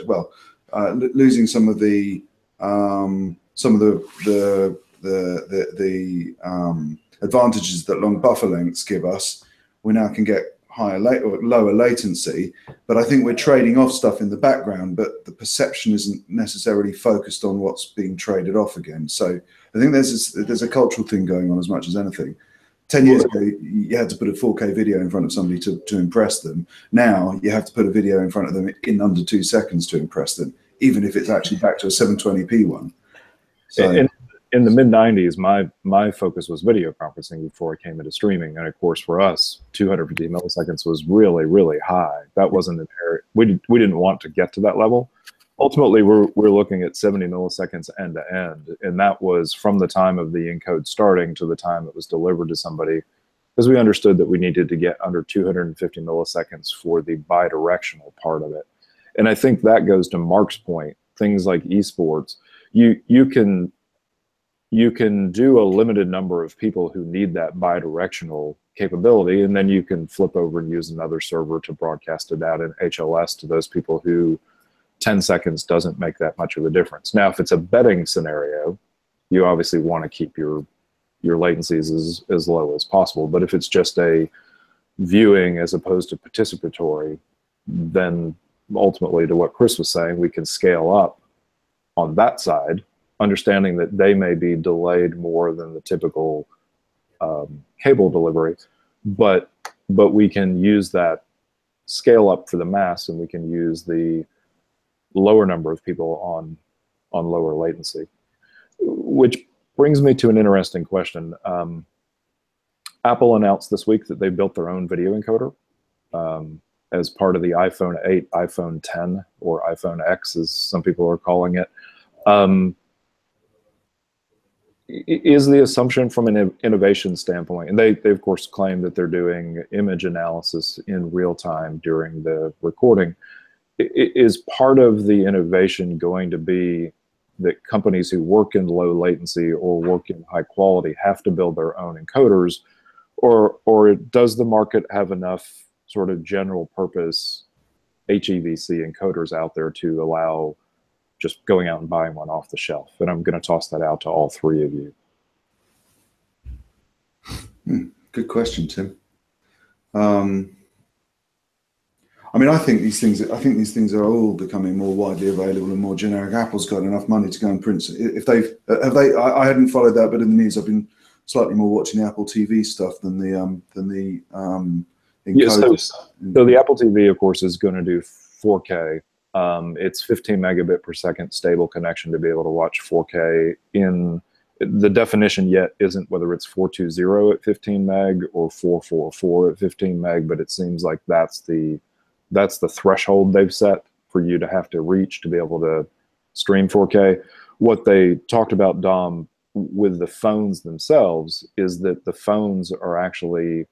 losing some of the advantages that long buffer lengths give us, we now can get lower latency. But I think we're trading off stuff in the background, but the perception isn't necessarily focused on what's being traded off again. So I think there's a cultural thing going on as much as anything. 10 years ago, you had to put a 4K video in front of somebody to impress them. Now you have to put a video in front of them in under 2 seconds to impress them, even if it's actually back to a 720p one. So, in the mid-90s, my focus was video conferencing before I came into streaming. And of course, for us, 250 milliseconds was really, really high. That wasn't inherent. We didn't want to get to that level. Ultimately, we're looking at 70 milliseconds end to end. And that was from the time of the encode starting to the time it was delivered to somebody, because we understood that we needed to get under 250 milliseconds for the bidirectional part of it. And I think that goes to Mark's point. Things like esports, you can do a limited number of people who need that bidirectional capability, and then you can flip over and use another server to broadcast it out in HLS to those people who 10 seconds doesn't make that much of a difference. Now, if it's a betting scenario, you obviously want to keep your latencies as low as possible. But if it's just a viewing as opposed to participatory, then ultimately, to what Chris was saying, we can scale up on that side, understanding that they may be delayed more than the typical cable delivery, but we can use that scale up for the mass, and we can use the lower number of people on lower latency. Which brings me to an interesting question. Apple announced this week that they built their own video encoder as part of the iPhone 8, iPhone 10, or iPhone X, as some people are calling it. Is the assumption from an innovation standpoint, and they of course claim that they're doing image analysis in real time during the recording, is part of the innovation going to be that companies who work in low latency or work in high quality have to build their own encoders, or does the market have enough sort of general purpose HEVC encoders out there to allow just going out and buying one off the shelf? And I'm going to toss that out to all three of you. Good question, Tim. I mean, I think these things are all becoming more widely available and more generic. Apple's got enough money to go and print. If I hadn't followed that bit of the news. I've been slightly more watching the Apple TV stuff than the encoders. So the Apple TV, of course, is going to do 4K. It's 15 megabit per second stable connection to be able to watch 4K. In the definition yet isn't whether it's 420 at 15 meg or 444 at 15 meg, but it seems like that's the threshold they've set for you to have to reach to be able to stream 4K. What they talked about, Dom, with the phones themselves is that the phones are actually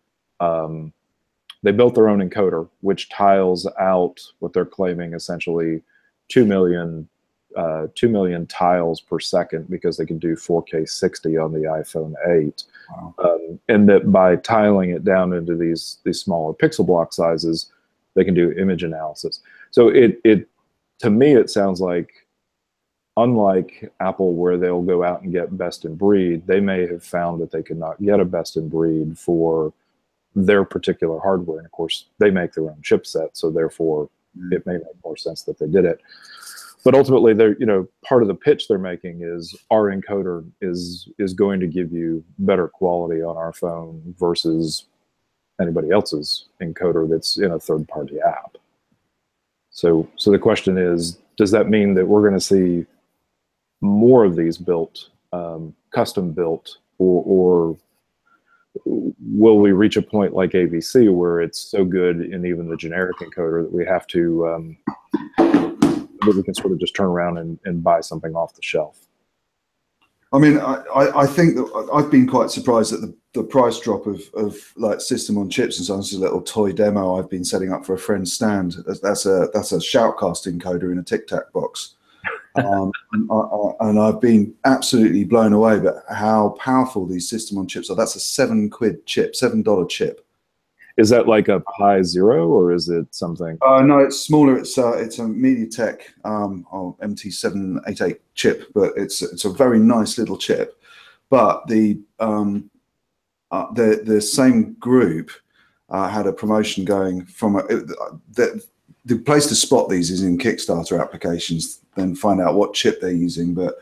they built their own encoder, which tiles out what they're claiming essentially 2 million tiles per second, because they can do 4K 60 on the iPhone 8. Wow. And that by tiling it down into these smaller pixel block sizes, they can do image analysis. So to me, it sounds like, unlike Apple, where they'll go out and get best in breed, they may have found that they could not get a best in breed for their particular hardware. And of course, they make their own chipset, so therefore it may make more sense that they did it. But ultimately, they're, part of the pitch they're making is our encoder is going to give you better quality on our phone versus anybody else's encoder that's in a third-party app. So the question is, does that mean that we're going to see more of these built, custom built, or will we reach a point like ABC where it's so good in even the generic encoder that we have to that we can sort of just turn around and buy something off the shelf? I mean, I think that I've been quite surprised at the price drop of like system on chips and so on. This is a little toy demo I've been setting up for a friend's stand. That's a shoutcast encoder in a Tic Tac box. And I've been absolutely blown away by how powerful these system on chips are. That's a $7 chip, $7 chip. Is that like a Pi Zero, or is it something? No, it's smaller. It's a MediaTek MT788 chip, but it's a very nice little chip. But the same group had a promotion going from the place to spot these is in Kickstarter applications. Then find out what chip they're using. But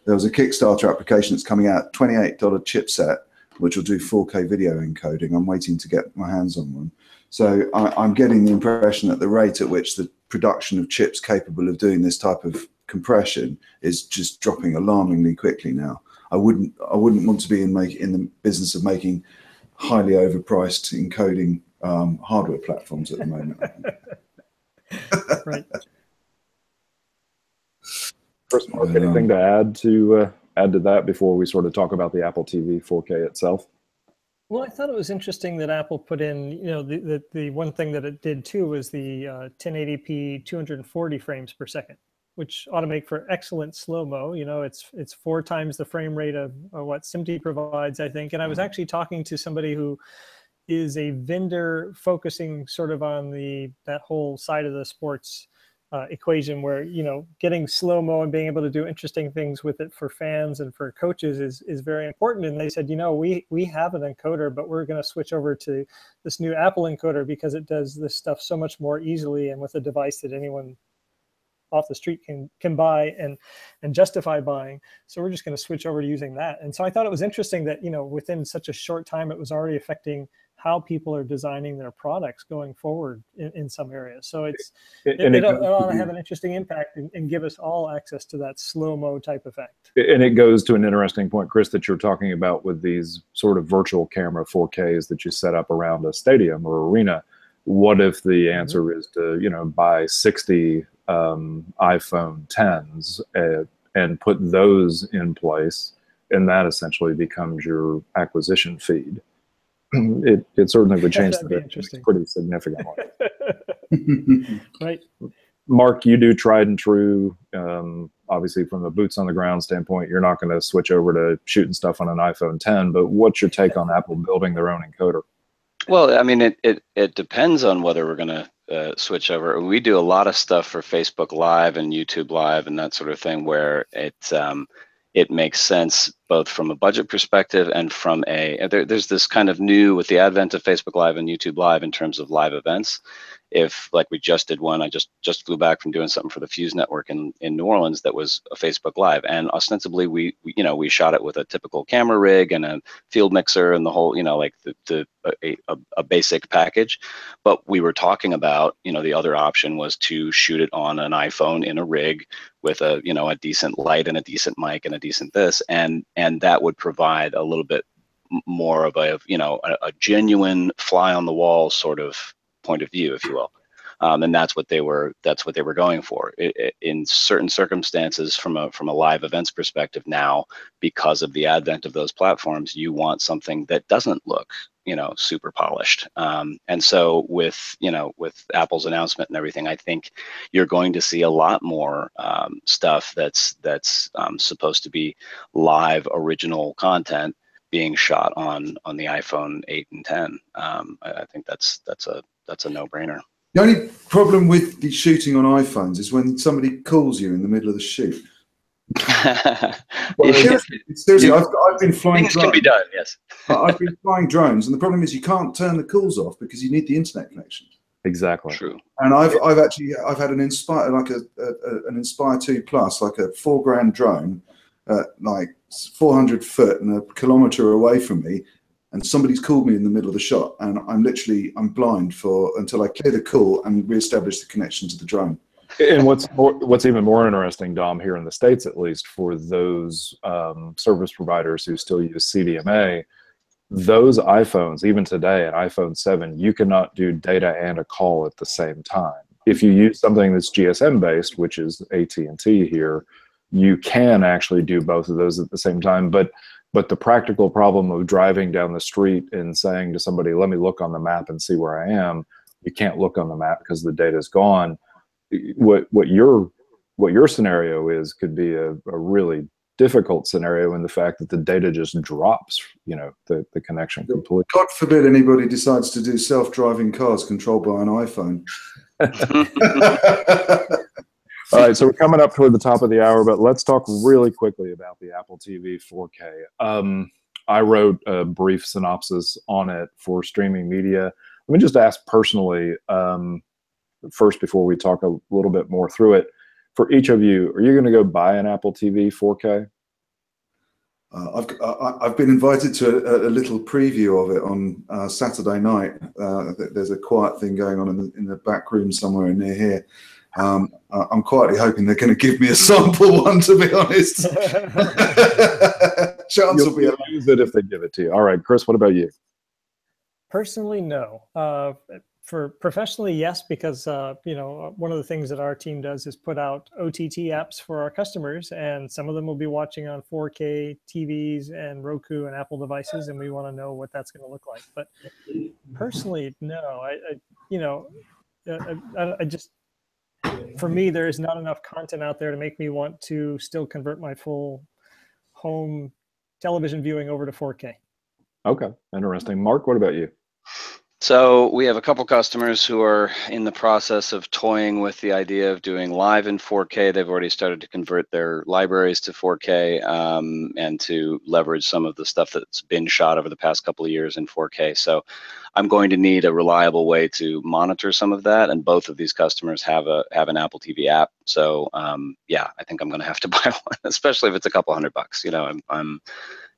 there was a Kickstarter application that's coming out, $28 chipset, which will do 4K video encoding. I'm waiting to get my hands on one. So I'm getting the impression that the rate at which the production of chips capable of doing this type of compression is just dropping alarmingly quickly now. I wouldn't want to be in the business of making highly overpriced encoding hardware platforms at the moment. Right. Chris, Mark, anything to add to that before we sort of talk about the Apple TV 4K itself? Well, I thought it was interesting that Apple put in, the one thing that it did too was the 1080p 240 frames per second, which ought to make for excellent slow-mo. It's 4 times the frame rate of what SMPTE provides, I think. And I was actually talking to somebody who is a vendor focusing sort of on that whole side of the sports equation, where getting slow-mo and being able to do interesting things with it for fans and for coaches is very important. And they said, we have an encoder, but we're going to switch over to this new Apple encoder because it does this stuff so much more easily and with a device that anyone off the street can buy and justify buying. So we're just going to switch over to using that. And so I thought it was interesting that, within such a short time, it was already affecting how people are designing their products going forward in some areas. So it ought to have an interesting impact and give us all access to that slow-mo type effect. And it goes to an interesting point, Chris, that you're talking about with these sort of virtual camera 4Ks that you set up around a stadium or arena. What if the answer is to, buy 60 iPhone 10s and put those in place, and that essentially becomes your acquisition feed? It certainly would change the business pretty significantly. Right. Mark, you do tried and true. Obviously, from a boots on the ground standpoint, you're not going to switch over to shooting stuff on an iPhone 10. But what's your take on Apple building their own encoder? Well, I mean, it depends on whether we're going to switch over. We do a lot of stuff for Facebook Live and YouTube Live and that sort of thing, where it makes sense both from a budget perspective and from there's this kind of new, with the advent of Facebook Live and YouTube Live in terms of live events. If, like, we just did one, I just flew back from doing something for the Fuse Network in New Orleans that was a Facebook Live, and ostensibly we shot it with a typical camera rig and a field mixer and the whole, like a basic package. But we were talking about, the other option was to shoot it on an iPhone in a rig with a decent light and a decent mic and a decent this, and that would provide a little bit more of a genuine fly on the wall sort of point of view, if you will, and that's what they were going for. In certain circumstances, from a live events perspective now, because of the advent of those platforms, you want something that doesn't look super polished. And so with Apple's announcement and everything, I think you're going to see a lot more stuff that's supposed to be live original content being shot on the iPhone 8 and 10. I think that's a no-brainer. The only problem with the shooting on iPhones is when somebody calls you in the middle of the shoot. Seriously, I've been flying drones. Things can be done, yes. I've been flying drones, and the problem is you can't turn the calls off because you need the internet connection. Exactly. True. And I've had an Inspire, like an Inspire 2 Plus, like a $4,000 drone, like 400 foot and a kilometer away from me. And somebody's called me in the middle of the shot, and I'm blind until I clear the call and reestablish the connection to the drone. And what's even more interesting, Dom, here in the States at least, for those service providers who still use CDMA, those iPhones, even today, an iPhone 7, you cannot do data and a call at the same time. If you use something that's GSM based, which is AT&T here, you can actually do both of those at the same time. But the practical problem of driving down the street and saying to somebody, let me look on the map and see where I am, you can't look on the map because the data's gone. What your scenario is could be a really difficult scenario in the fact that the data just drops, the connection completely. God forbid anybody decides to do self-driving cars controlled by an iPhone. All right, so we're coming up toward the top of the hour, but let's talk really quickly about the Apple TV 4K. I wrote a brief synopsis on it for streaming media. Let me just ask personally, first, before we talk a little bit more through it, for each of you, are you going to go buy an Apple TV 4K? I've been invited to a little preview of it on Saturday night. There's a quiet thing going on in the back room somewhere near here. I'm quietly hoping they're going to give me a sample one, to be honest. Chance will be You'll use it if they give it to you. All right, Chris, what about you? Personally, no. For professionally, yes, because one of the things that our team does is put out OTT apps for our customers, and some of them will be watching on 4K TVs and Roku and Apple devices, and we want to know what that's going to look like. But personally, no. I just, for me, there is not enough content out there to make me want to still convert my full home television viewing over to 4K. Okay, interesting. Mark, what about you? So we have a couple customers who are in the process of toying with the idea of doing live in 4K. They've already started to convert their libraries to 4K and to leverage some of the stuff that's been shot over the past couple of years in 4K. So I'm going to need a reliable way to monitor some of that, and both of these customers have an Apple TV app. So yeah, I think I'm going to have to buy one, especially if it's a couple $100. You know,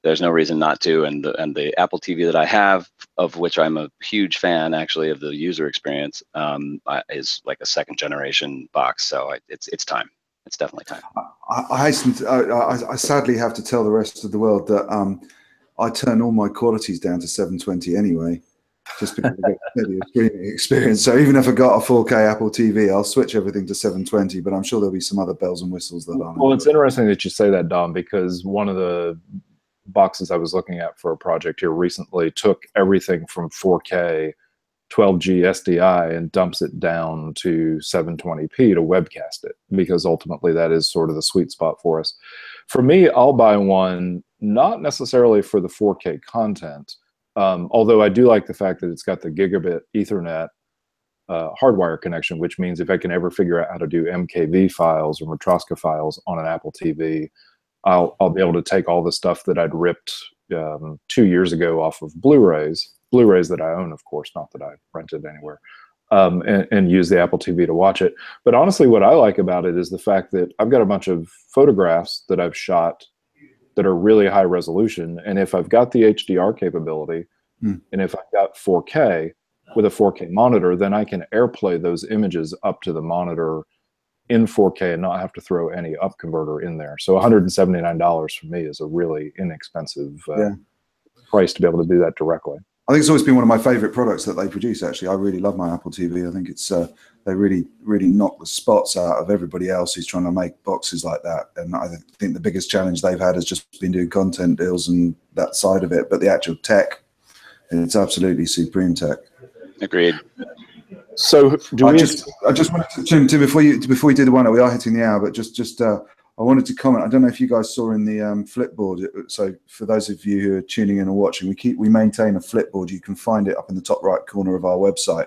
there's no reason not to, and the Apple TV that I have, of which I'm a huge fan actually of the user experience, is like a second generation box. So it's time. It's definitely time. I sadly have to tell the rest of the world that I turn all my qualities down to 720 anyway, just because I get the streaming experience. So even if I got a 4K Apple TV, I'll switch everything to 720. But I'm sure there'll be some other bells and whistles that aren't. Well, it's interesting that you say that, Dom, because one of the boxes I was looking at for a project here recently took everything from 4K 12G SDI and dumps it down to 720p to webcast it, because ultimately that is sort of the sweet spot for us. For me, I'll buy one not necessarily for the 4K content, although I do like the fact that it's got the gigabit Ethernet hardwire connection, which means if I can ever figure out how to do MKV files or Matroska files on an Apple TV, I'll be able to take all the stuff that I'd ripped 2 years ago off of Blu-rays that I own, of course, not that I rented anywhere, and use the Apple TV to watch it. But honestly, what I like about it is the fact that I've got a bunch of photographs that I've shot that are really high resolution, and if I've got the HDR capability, and if I've got 4K with a 4K monitor, then I can AirPlay those images up to the monitor in 4K and not have to throw any up converter in there. So $179 for me is a really inexpensive price to be able to do that directly. I think it's always been one of my favorite products that they produce, actually. I really love my Apple TV. I think it's they really knock the spots out of everybody else who's trying to make boxes like that. And I think the biggest challenge they've had has just been doing content deals and that side of it. But the actual tech, it's absolutely supreme tech. Agreed. So I just wanted to, Tim, before you do the one, we are hitting the hour, but just I wanted to comment. I don't know if you guys saw in the Flipboard. So for those of you who are tuning in or watching, we maintain a Flipboard. You can find it up in the top right corner of our website,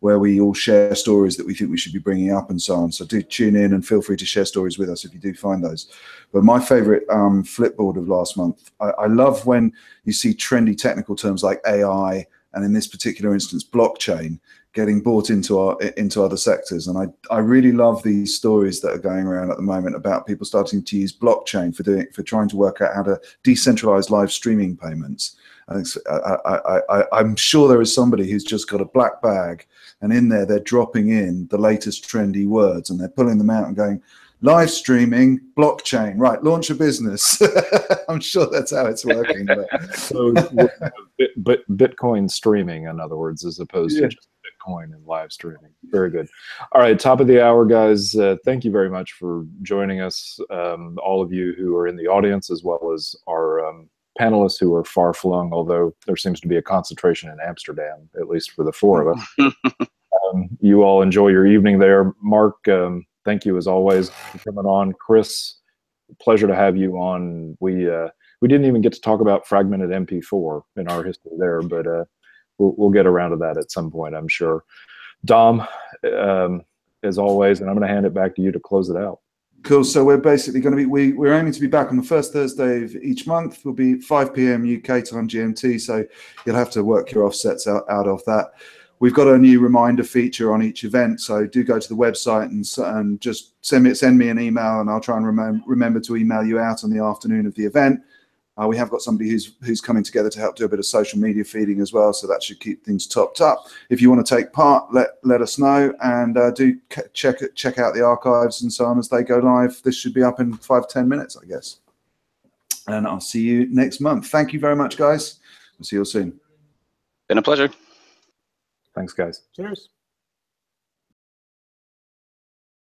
where we all share stories that we think we should be bringing up and so on. So do tune in and feel free to share stories with us if you do find those. But my favorite Flipboard of last month, I love when you see trendy technical terms like AI, and in this particular instance, blockchain, getting bought into other sectors. And I really love these stories that are going around at the moment about people starting to use blockchain for trying to work out how to decentralize live streaming payments. I'm sure there is somebody who's just got a black bag, and in there they're dropping in the latest trendy words, and they're pulling them out and going, live streaming, blockchain, right, launch a business. I'm sure that's how it's working. So Bitcoin streaming, in other words, as opposed to just Bitcoin and live streaming. Very good. All right, top of the hour, guys. Thank you very much for joining us, all of you who are in the audience, as well as our panelists who are far flung, although there seems to be a concentration in Amsterdam, at least for the four of us. You all enjoy your evening there. Mark, thank you as always for coming on. Chris, pleasure to have you on. We didn't even get to talk about fragmented MP4 in our history there, but we'll get around to that at some point, I'm sure. Dom, as always, and I'm going to hand it back to you to close it out. Cool. So we're basically going to be, we're aiming to be back on the first Thursday of each month. We'll be 5 p.m. UK time GMT, so you'll have to work your offsets out of that. We've got a new reminder feature on each event, so do go to the website and just send me an email, and I'll try and remember to email you out on the afternoon of the event. We have got somebody who's coming together to help do a bit of social media feeding as well, so that should keep things topped up. If you want to take part, let us know, and do check out the archives and so on as they go live. This should be up in 5-10 minutes, I guess. And I'll see you next month. Thank you very much, guys. We'll see you all soon. Been a pleasure. Thanks, guys. Cheers.